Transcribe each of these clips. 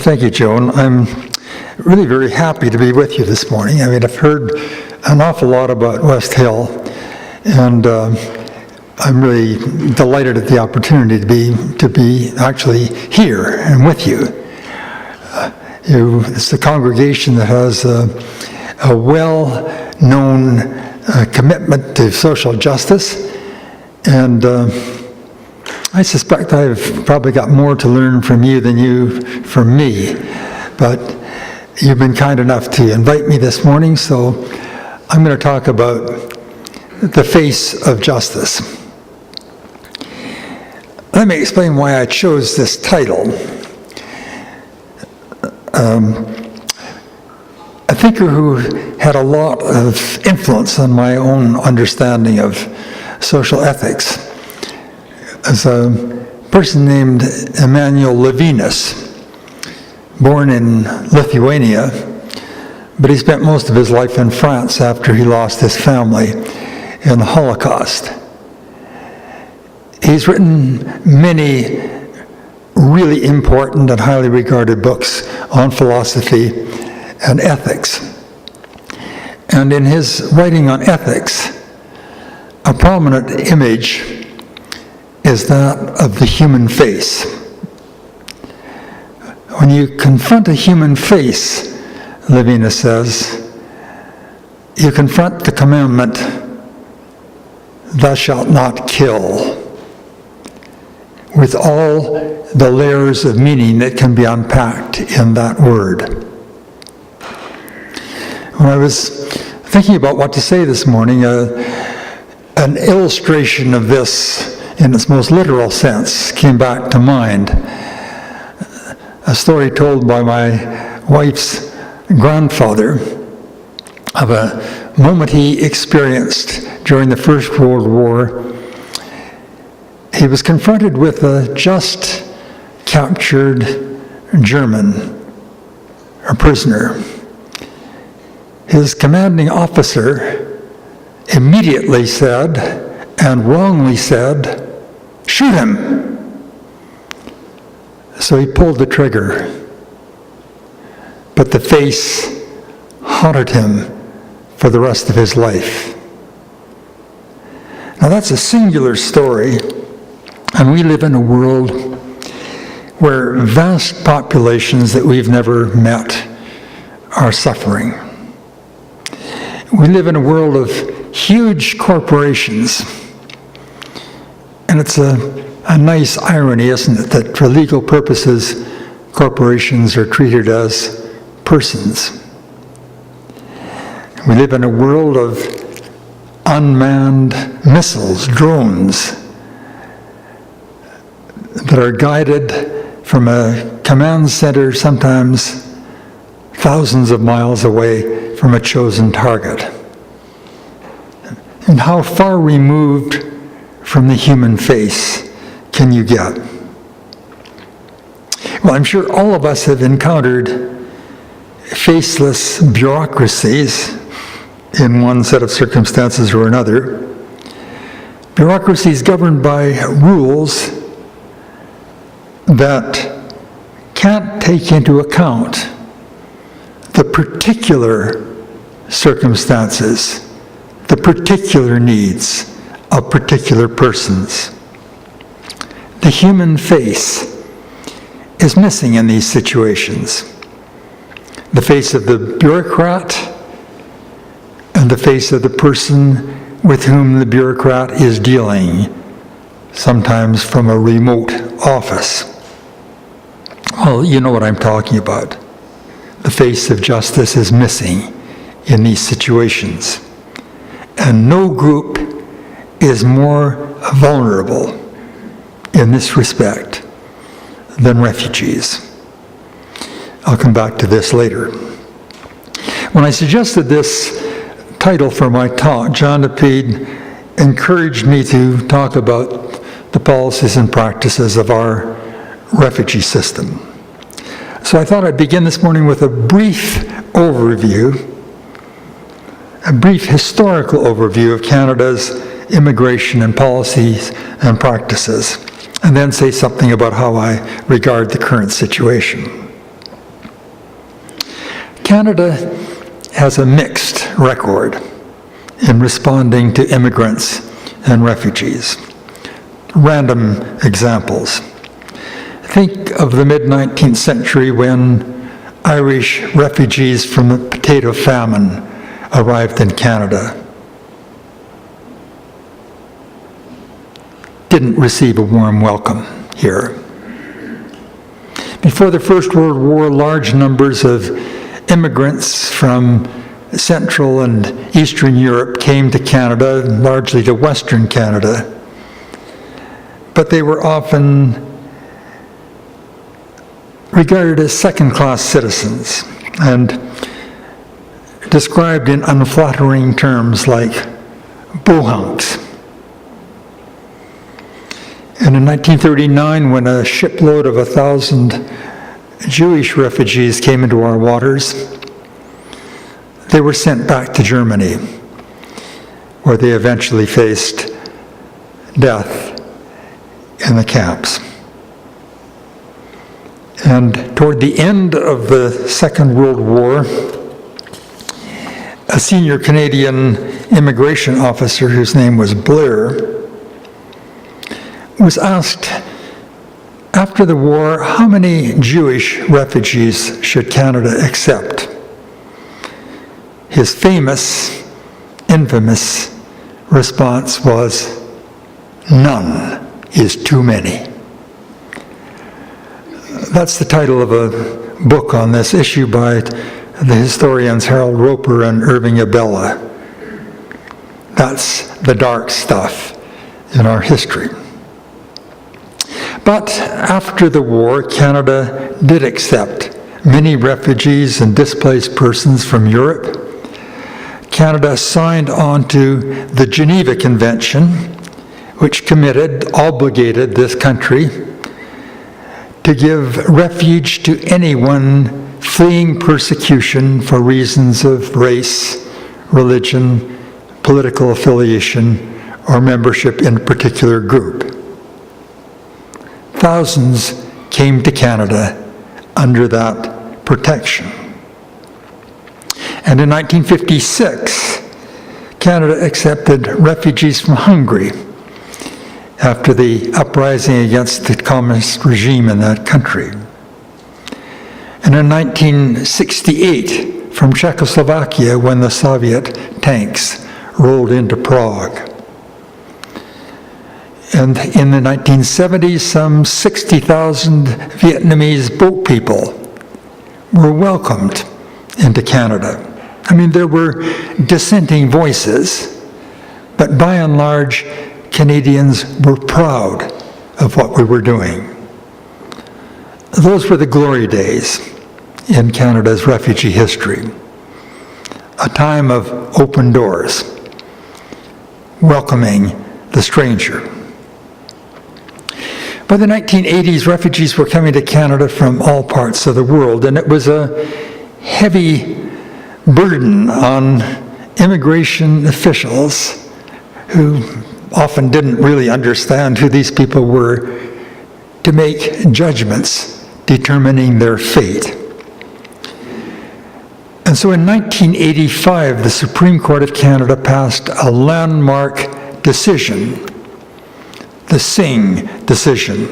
Thank you, Joan. I'm really very happy to be with you this morning. I mean, I've heard an awful lot about West Hill, and I'm really delighted at the opportunity to be actually here and with you. It's a congregation that has a well-known commitment to social justice, and I suspect I've probably got more to learn from you than you from me, but you've been kind enough to invite me this morning, so I'm going to talk about the face of justice. Let me explain why I chose this title. A thinker who had a lot of influence on my own understanding of social ethics is a person named Emanuel Levinas, born in Lithuania, but he spent most of his life in France after he lost his family in the Holocaust. He's written many really important and highly regarded books on philosophy and ethics. And in his writing on ethics, a prominent image is that of the human face. When you confront a human face, Levinas says, you confront the commandment, thou shalt not kill, with all the layers of meaning that can be unpacked in that word. When I was thinking about what to say this morning, an illustration of this in its most literal sense came back to mind. A story told by my wife's grandfather of a moment he experienced during the First World War. He was confronted with a just captured German, a prisoner. His commanding officer immediately said, and wrongly said, "Shoot him." So he pulled the trigger, but the face haunted him for the rest of his life. Now that's a singular story, and we live in a world where vast populations that we've never met are suffering. We live in a world of huge corporations, and it's a nice irony, isn't it, that for legal purposes, corporations are treated as persons. We live in a world of unmanned missiles, drones, that are guided from a command center sometimes thousands of miles away from a chosen target. And how far removed from the human face can you get? Well, I'm sure all of us have encountered faceless bureaucracies in one set of circumstances or another. Bureaucracies governed by rules that can't take into account the particular circumstances, the particular needs of particular persons. The human face is missing in these situations. The face of the bureaucrat and the face of the person with whom the bureaucrat is dealing, sometimes from a remote office. Well, you know what I'm talking about. The face of justice is missing in these situations. And no group is more vulnerable in this respect than refugees. I'll come back to this later. When I suggested this title for my talk, John DePede encouraged me to talk about the policies and practices of our refugee system. So I thought I'd begin this morning with a brief overview, a brief historical overview of Canada's immigration and policies and practices, and then say something about how I regard the current situation. Canada has a mixed record in responding to immigrants and refugees. Random examples. Think of the mid-19th century when Irish refugees from the potato famine arrived in Canada. Didn't receive a warm welcome here. Before the First World War, large numbers of immigrants from Central and Eastern Europe came to Canada, largely to Western Canada, but they were often regarded as second-class citizens and described in unflattering terms like bohunks. And in 1939, when a shipload of 1,000 Jewish refugees came into our waters, they were sent back to Germany, where they eventually faced death in the camps. And toward the end of the Second World War, a senior Canadian immigration officer, whose name was Blair, was asked after the war, how many Jewish refugees should Canada accept? His famous, infamous response was, none is too many. That's the title of a book on this issue by the historians Harold Roper and Irving Abella. That's the dark stuff in our history. But after the war, Canada did accept many refugees and displaced persons from Europe. Canada signed on to the Geneva Convention, which obligated this country to give refuge to anyone fleeing persecution for reasons of race, religion, political affiliation, or membership in a particular group. Thousands came to Canada under that protection. And in 1956, Canada accepted refugees from Hungary after the uprising against the communist regime in that country. And in 1968, from Czechoslovakia, when the Soviet tanks rolled into Prague. And in the 1970s, some 60,000 Vietnamese boat people were welcomed into Canada. I mean, there were dissenting voices, but by and large, Canadians were proud of what we were doing. Those were the glory days in Canada's refugee history. A time of open doors, welcoming the stranger. By the 1980s, refugees were coming to Canada from all parts of the world, and it was a heavy burden on immigration officials who often didn't really understand who these people were to make judgments determining their fate. And so in 1985, the Supreme Court of Canada passed a landmark decision, the Singh decision,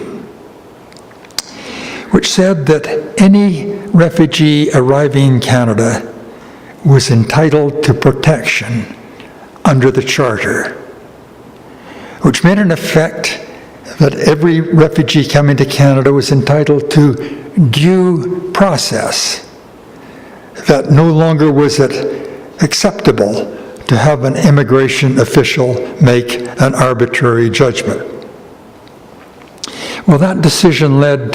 which said that any refugee arriving in Canada was entitled to protection under the Charter, which meant in effect that every refugee coming to Canada was entitled to due process, that no longer was it acceptable to have an immigration official make an arbitrary judgment. Well, that decision led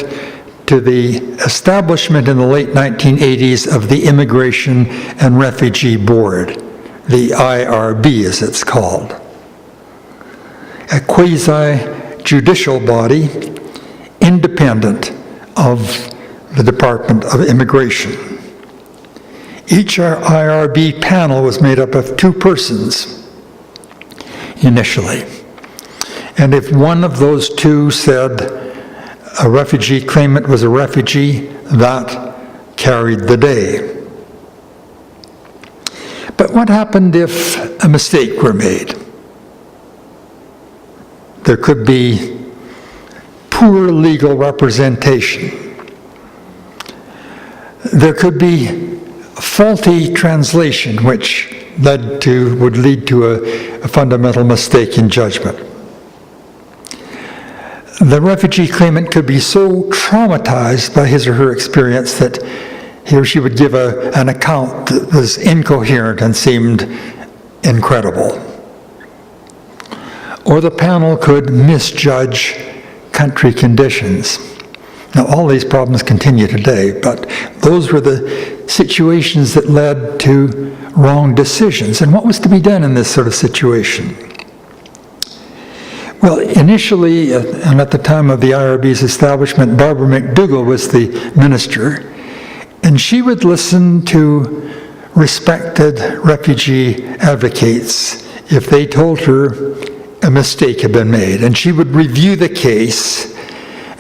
to the establishment in the late 1980s of the Immigration and Refugee Board, the IRB as it's called, a quasi-judicial body independent of the Department of Immigration. Each IRB panel was made up of 2 persons initially. And if one of those 2 said a refugee claimant was a refugee, that carried the day. But what happened if a mistake were made? There could be poor legal representation. There could be faulty translation, which would lead to a fundamental mistake in judgment. The refugee claimant could be so traumatized by his or her experience that he or she would give an account that was incoherent and seemed incredible. Or the panel could misjudge country conditions. Now, all these problems continue today, but those were the situations that led to wrong decisions. And what was to be done in this sort of situation? Well, initially, and at the time of the IRB's establishment, Barbara McDougall was the minister, and she would listen to respected refugee advocates if they told her a mistake had been made. And she would review the case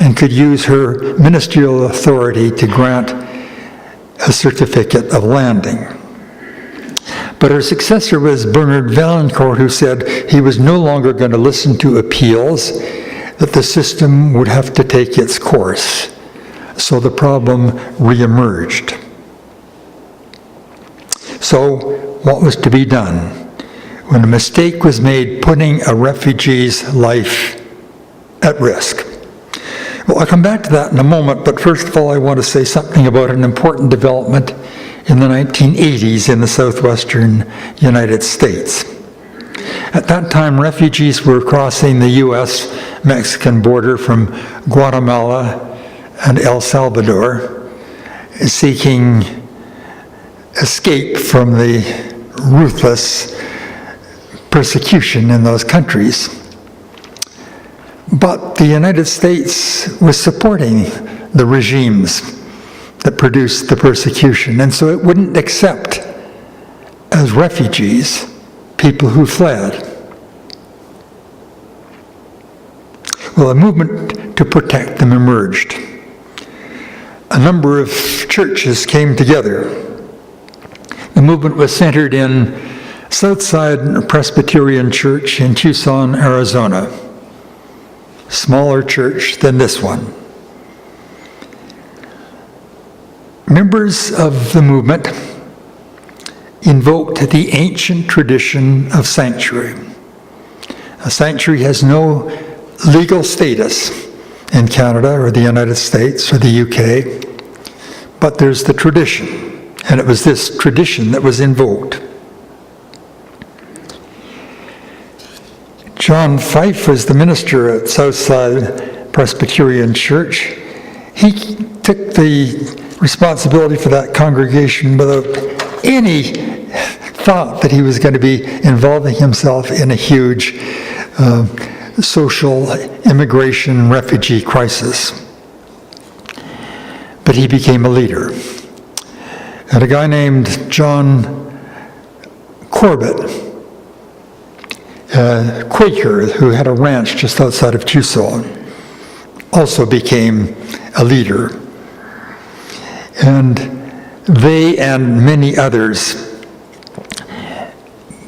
and could use her ministerial authority to grant a certificate of landing. But her successor was Bernard Valancourt, who said he was no longer going to listen to appeals, that the system would have to take its course. So the problem reemerged. So what was to be done when a mistake was made putting a refugee's life at risk? Well, I'll come back to that in a moment, but first of all, I want to say something about an important development in the 1980s in the southwestern United States. At that time, refugees were crossing the U.S.-Mexican border from Guatemala and El Salvador, seeking escape from the ruthless persecution in those countries. But the United States was supporting the regimes that produced the persecution, and so it wouldn't accept as refugees people who fled. Well, a movement to protect them emerged. A number of churches came together. The movement was centered in Southside Presbyterian Church in Tucson, Arizona. Smaller church than this one. Members of the movement invoked the ancient tradition of sanctuary. A sanctuary has no legal status in Canada or the United States or the UK, but there's the tradition, and it was this tradition that was invoked. John Fife was the minister at Southside Presbyterian Church. He took the responsibility for that congregation without any thought that he was going to be involving himself in a huge social immigration refugee crisis. But he became a leader. And a guy named John Corbett, a Quaker who had a ranch just outside of Tucson, also became a leader. And they and many others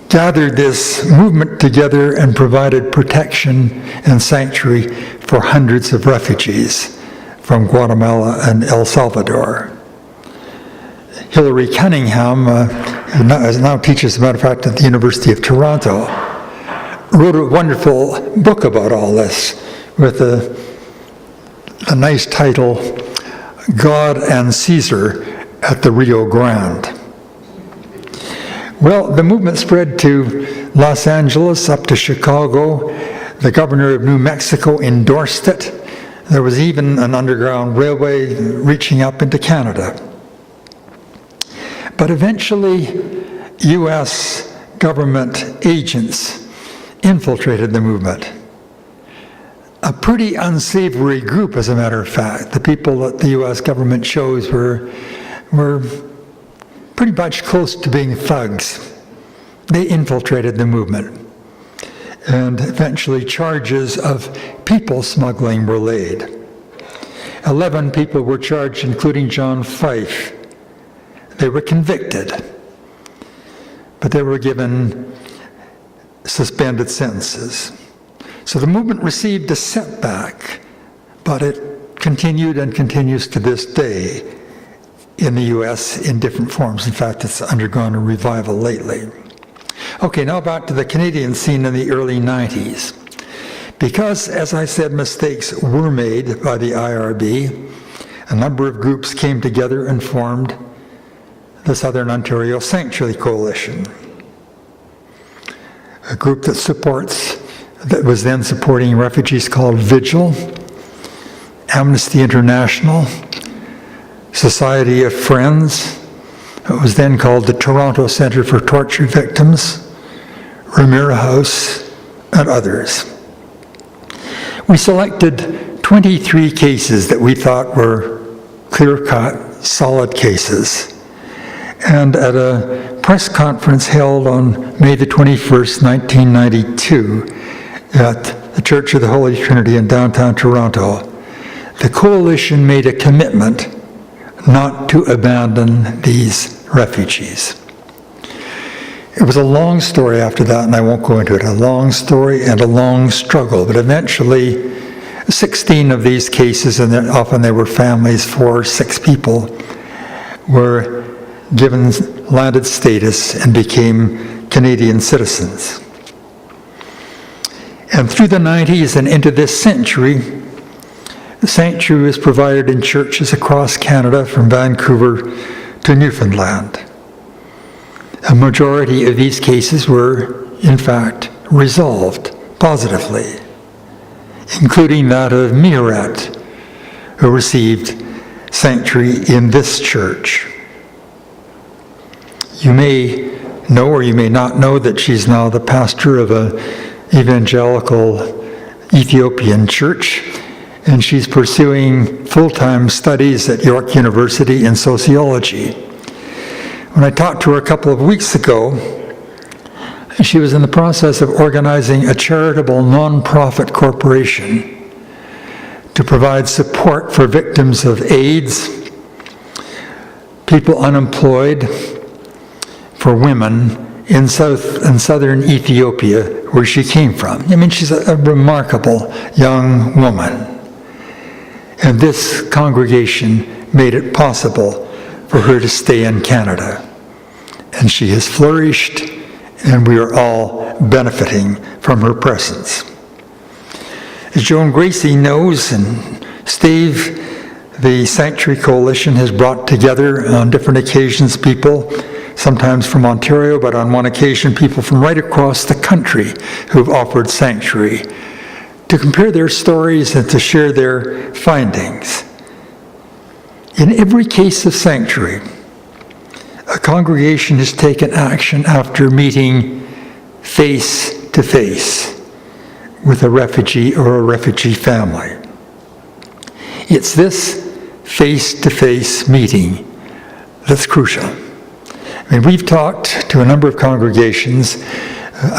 gathered this movement together and provided protection and sanctuary for hundreds of refugees from Guatemala and El Salvador. Hilary Cunningham, who now teaches, as a matter of fact, at the University of Toronto, wrote a wonderful book about all this with a nice title, God and Caesar at the Rio Grande. Well, the movement spread to Los Angeles, up to Chicago. The governor of New Mexico endorsed it. There was even an underground railway reaching up into Canada. But eventually, U.S. government agents infiltrated the movement. A pretty unsavory group, as a matter of fact. The people that the U.S. government chose were pretty much close to being thugs. They infiltrated the movement. And eventually charges of people smuggling were laid. 11 people were charged, including John Fife. They were convicted. but they were given suspended sentences. So the movement received a setback, but it continued and continues to this day in the U.S. in different forms. In fact, it's undergone a revival lately. Okay, now back to the Canadian scene in the early 90s. Because, as I said, mistakes were made by the IRB, a number of groups came together and formed the Southern Ontario Sanctuary Coalition, a group that was then supporting refugees called Vigil, Amnesty International, Society of Friends, it was then called the Toronto Centre for Torture Victims, Romero House, and others. We selected 23 cases that we thought were clear-cut, solid cases. And at a press conference held on May the 21st, 1992, at the Church of the Holy Trinity in downtown Toronto, the coalition made a commitment not to abandon these refugees. It was a long story after that, and I won't go into it. A long story and a long struggle, but eventually 16 of these cases, and often they were families, 4 or 6 people, were given landed status and became Canadian citizens. And through the 90s and into this century, the sanctuary was provided in churches across Canada from Vancouver to Newfoundland. A majority of these cases were, in fact, resolved positively, including that of Miharet, who received sanctuary in this church. You may know or you may not know that she's now the pastor of an evangelical Ethiopian church, and she's pursuing full-time studies at York University in sociology. When I talked to her a couple of weeks ago, she was in the process of organizing a charitable non-profit corporation to provide support for victims of AIDS, people unemployed, for women in southern Ethiopia, where she came from. I mean, she's a remarkable young woman. And this congregation made it possible for her to stay in Canada. And she has flourished, and we are all benefiting from her presence. As Joan Gracie knows, and Steve, the Sanctuary Coalition has brought together on different occasions people, sometimes from Ontario, but on one occasion people from right across the country who've offered sanctuary, to compare their stories and to share their findings. In every case of sanctuary, a congregation has taken action after meeting face to face with a refugee or a refugee family. It's this face-to-face meeting that's crucial. I mean, we've talked to a number of congregations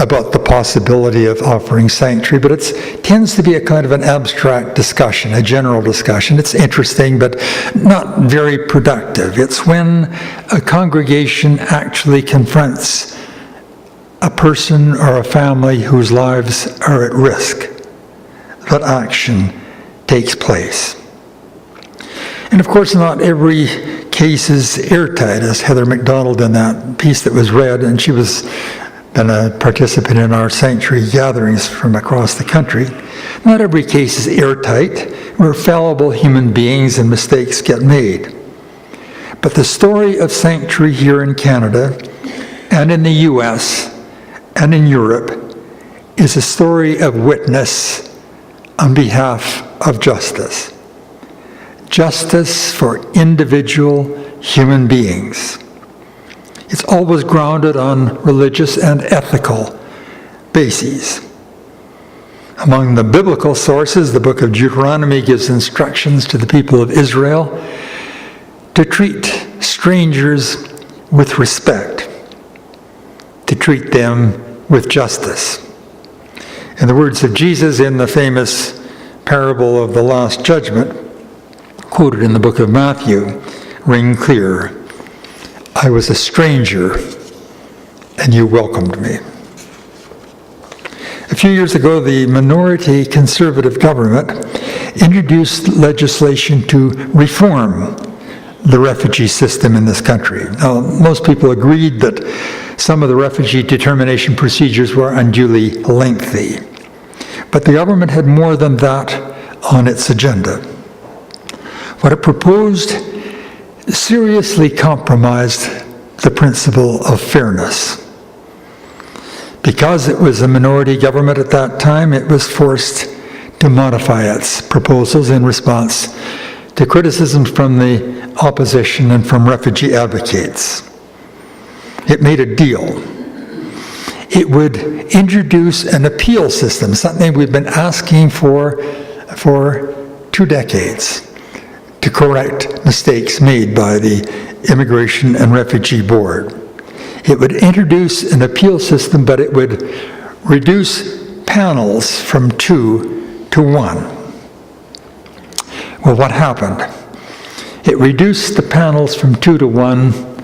about the possibility of offering sanctuary, but it tends to be a kind of an abstract discussion, a general discussion. It's interesting, but not very productive. It's when a congregation actually confronts a person or a family whose lives are at risk that action takes place. And of course, not every case is airtight, as Heather MacDonald in that piece that was read, and she was been a participant in our sanctuary gatherings from across the country. Not every case is airtight. We're fallible human beings and mistakes get made. But the story of sanctuary here in Canada and in the US and in Europe is a story of witness on behalf of justice. Justice for individual human beings. It's always grounded on religious and ethical bases. Among the biblical sources, the book of Deuteronomy gives instructions to the people of Israel to treat strangers with respect, to treat them with justice. In the words of Jesus in the famous parable of the Last Judgment, quoted in the book of Matthew, ring clear. I was a stranger, and you welcomed me. A few years ago, the minority conservative government introduced legislation to reform the refugee system in this country. Now, most people agreed that some of the refugee determination procedures were unduly lengthy, but the government had more than that on its agenda. What it proposed seriously compromised the principle of fairness. Because it was a minority government at that time, it was forced to modify its proposals in response to criticism from the opposition and from refugee advocates. It made a deal. It would introduce an appeal system, something we've been asking for 2 decades, to correct mistakes made by the Immigration and Refugee Board. It would introduce an appeal system, but it would reduce panels from 2 to 1. Well, what happened? It reduced the panels from 2 to 1,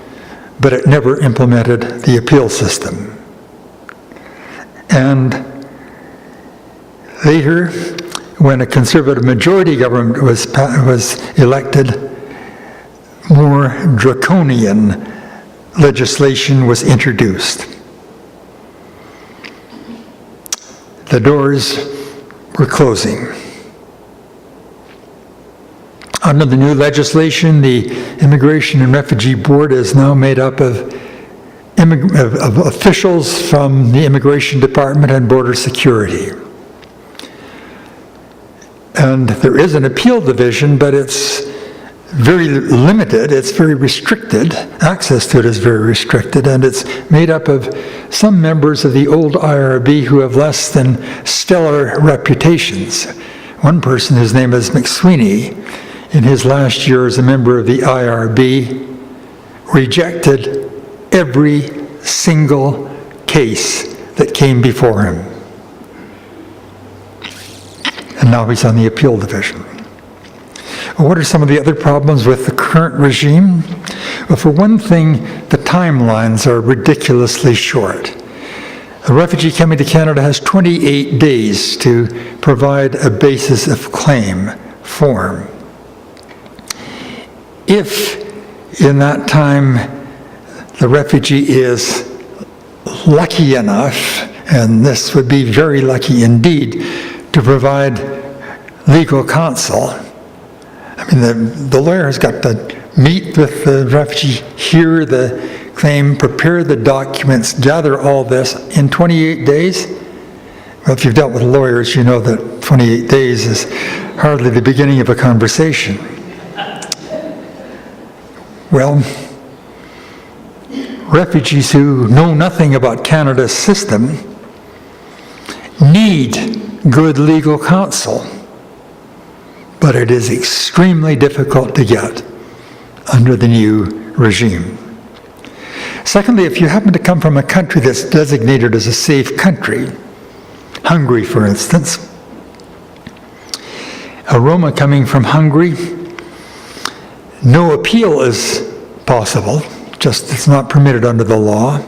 but it never implemented the appeal system. And later, when a conservative majority government was elected, more draconian legislation was introduced. The doors were closing. Under the new legislation, the Immigration and Refugee Board is now made up of officials from the Immigration Department and Border Security. And there is an appeal division, but it's very limited, it's very restricted. Access to it is very restricted, and it's made up of some members of the old IRB who have less than stellar reputations. One person, whose name is McSweeney, in his last year as a member of the IRB, rejected every single case that came before him. And now he's on the appeal division. Well, what are some of the other problems with the current regime? Well, for one thing, the timelines are ridiculously short. A refugee coming to Canada has 28 days to provide a basis of claim form. If in that time the refugee is lucky enough, and this would be very lucky indeed, to provide legal counsel, I mean, the lawyer has got to meet with the refugee, hear the claim, prepare the documents, gather all this in 28 days. Well, if you've dealt with lawyers, you know that 28 days is hardly the beginning of a conversation. Well, refugees who know nothing about Canada's system need good legal counsel, but it is extremely difficult to get under the new regime. Secondly, if you happen to come from a country that's designated as a safe country, Hungary, for instance, a Roma coming from Hungary, no appeal is possible, just it's not permitted under the law.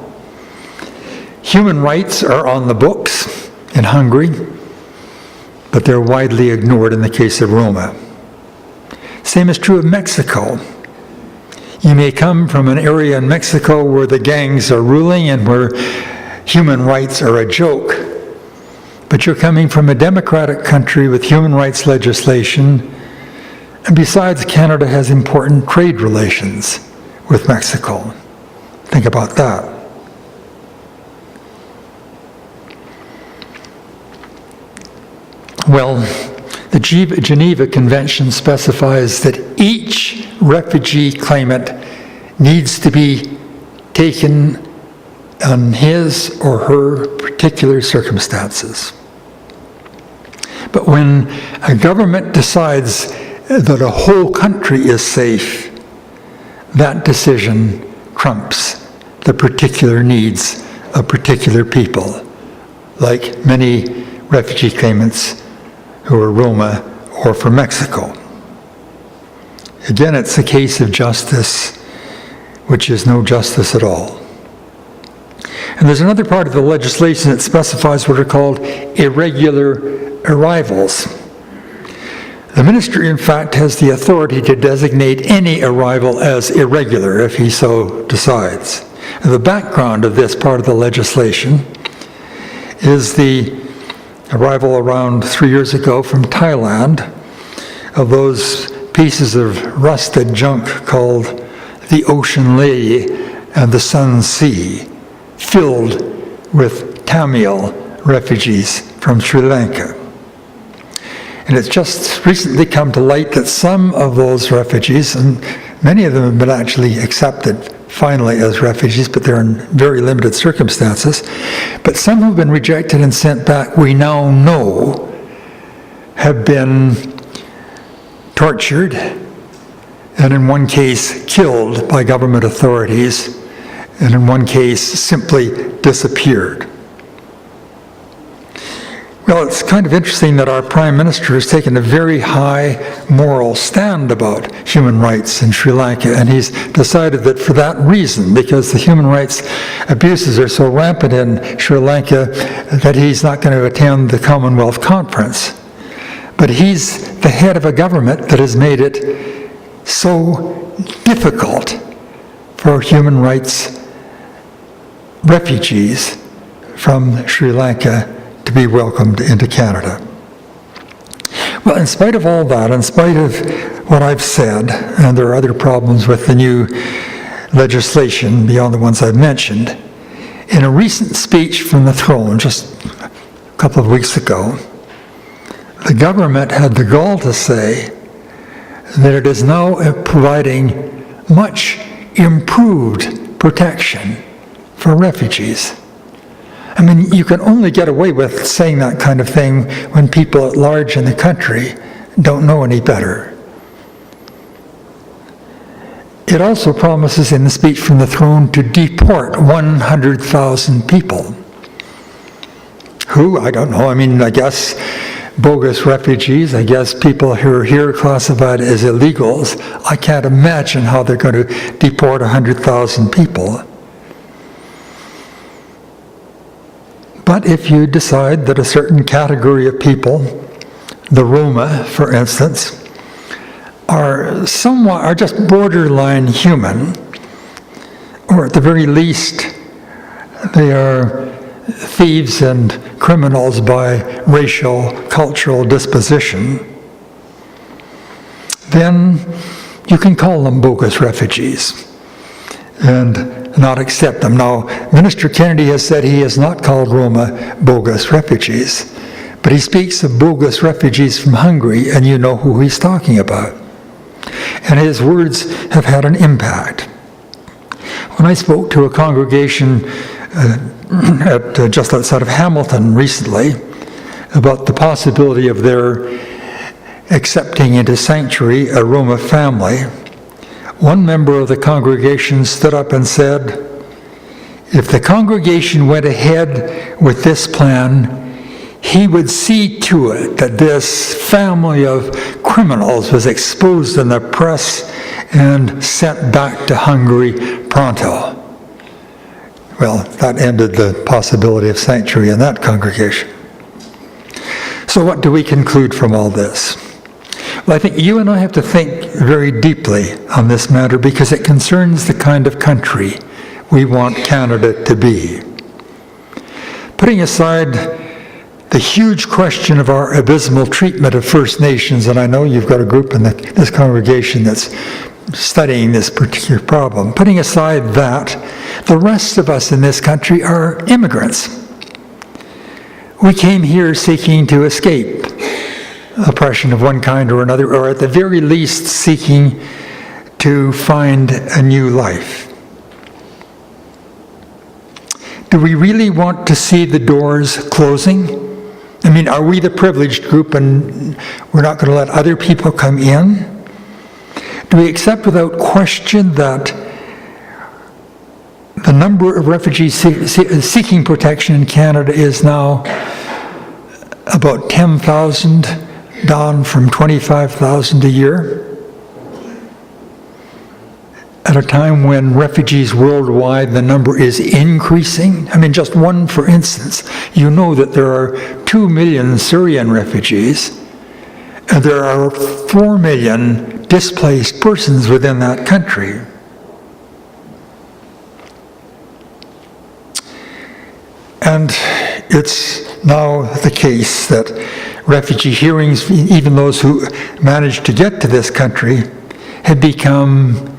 Human rights are on the books in Hungary, but they're widely ignored in the case of Roma. Same is true of Mexico. You may come from an area in Mexico where the gangs are ruling and where human rights are a joke, but you're coming from a democratic country with human rights legislation, and besides, Canada has important trade relations with Mexico. Think about that. Well, the Geneva Convention specifies that each refugee claimant needs to be taken on his or her particular circumstances. But when a government decides that a whole country is safe, that decision trumps the particular needs of particular people, like many refugee claimants who are Roma or from Mexico. Again, it's a case of justice, which is no justice at all. And there's another part of the legislation that specifies what are called irregular arrivals. The minister, in fact, has the authority to designate any arrival as irregular if he so decides. And the background of this part of the legislation is the arrival around 3 years ago from Thailand of those pieces of rusted junk called the Ocean Lady and the Sun Sea, filled with Tamil refugees from Sri Lanka. And it's just recently come to light that some of those refugees, and many of them have been actually accepted finally as refugees, but they're in very limited circumstances, but some who've been rejected and sent back, we now know, have been tortured, and in one case killed by government authorities, and in one case simply disappeared. Well, it's kind of interesting that our Prime Minister has taken a very high moral stand about human rights in Sri Lanka, and he's decided that for that reason, because the human rights abuses are so rampant in Sri Lanka, that he's not going to attend the Commonwealth Conference. But he's the head of a government that has made it so difficult for human rights refugees from Sri Lanka to be welcomed into Canada. Well, in spite of all that, in spite of what I've said, and there are other problems with the new legislation beyond the ones I've mentioned, in a recent speech from the throne just a couple of weeks ago, the government had the gall to say that it is now providing much improved protection for refugees. I mean, you can only get away with saying that kind of thing when people at large in the country don't know any better. It also promises in the speech from the throne to deport 100,000 people. Who? I don't know. I mean, I guess bogus refugees, I guess people who are here classified as illegals. I can't imagine how they're going to deport 100,000 people. But if you decide that a certain category of people, the Roma, for instance, are just borderline human, or at the very least, they are thieves and criminals by racial, cultural disposition, then you can call them bogus refugees and not accept them. Now, Minister Kennedy has said he has not called Roma bogus refugees, but he speaks of bogus refugees from Hungary, and you know who he's talking about. And his words have had an impact. When I spoke to a congregation just outside of Hamilton recently about the possibility of their accepting into sanctuary a Roma family, one member of the congregation stood up and said, if the congregation went ahead with this plan, he would see to it that this family of criminals was exposed in the press and sent back to Hungary pronto. Well, that ended the possibility of sanctuary in that congregation. So what do we conclude from all this? Well, I think you and I have to think very deeply on this matter because it concerns the kind of country we want Canada to be. Putting aside the huge question of our abysmal treatment of First Nations, and I know you've got a group in this congregation that's studying this particular problem. Putting aside that, the rest of us in this country are immigrants. We came here seeking to escape oppression of one kind or another, or at the very least seeking to find a new life. Do we really want to see the doors closing? I mean, are we the privileged group and we're not going to let other people come in? Do we accept without question that the number of refugees seeking protection in Canada is now about 10,000, down from 25,000 a year? at a time when refugees worldwide, the number is increasing. I mean, just one, for instance, you know that there are 2 million Syrian refugees, and there are 4 million displaced persons within that country. And it's now the case that refugee hearings, even those who managed to get to this country, have become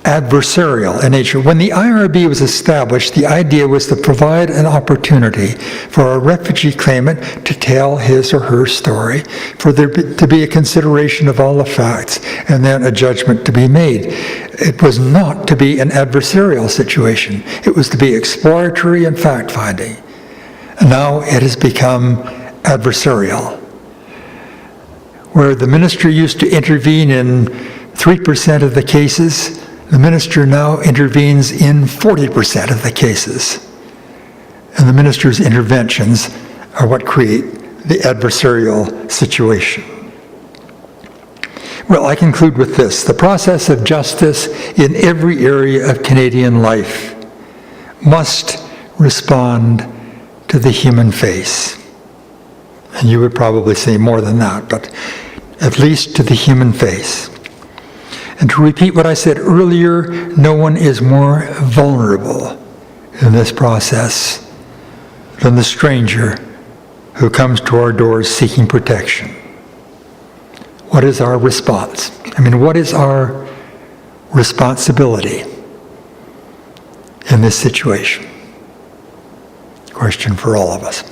adversarial in nature. When the IRB was established, the idea was to provide an opportunity for a refugee claimant to tell his or her story, for there to be a consideration of all the facts, and then a judgment to be made. It was not to be an adversarial situation. It was to be exploratory and fact-finding. And now it has become adversarial, where the minister used to intervene in 3% of the cases, the minister now intervenes in 40% of the cases. And the minister's interventions are what create the adversarial situation. Well, I conclude with this. The process of justice in every area of Canadian life must respond to the human face. And you would probably say more than that, but at least to the human face. And to repeat what I said earlier, no one is more vulnerable in this process than the stranger who comes to our doors seeking protection. What is our response? I mean, what is our responsibility in this situation? Question for all of us.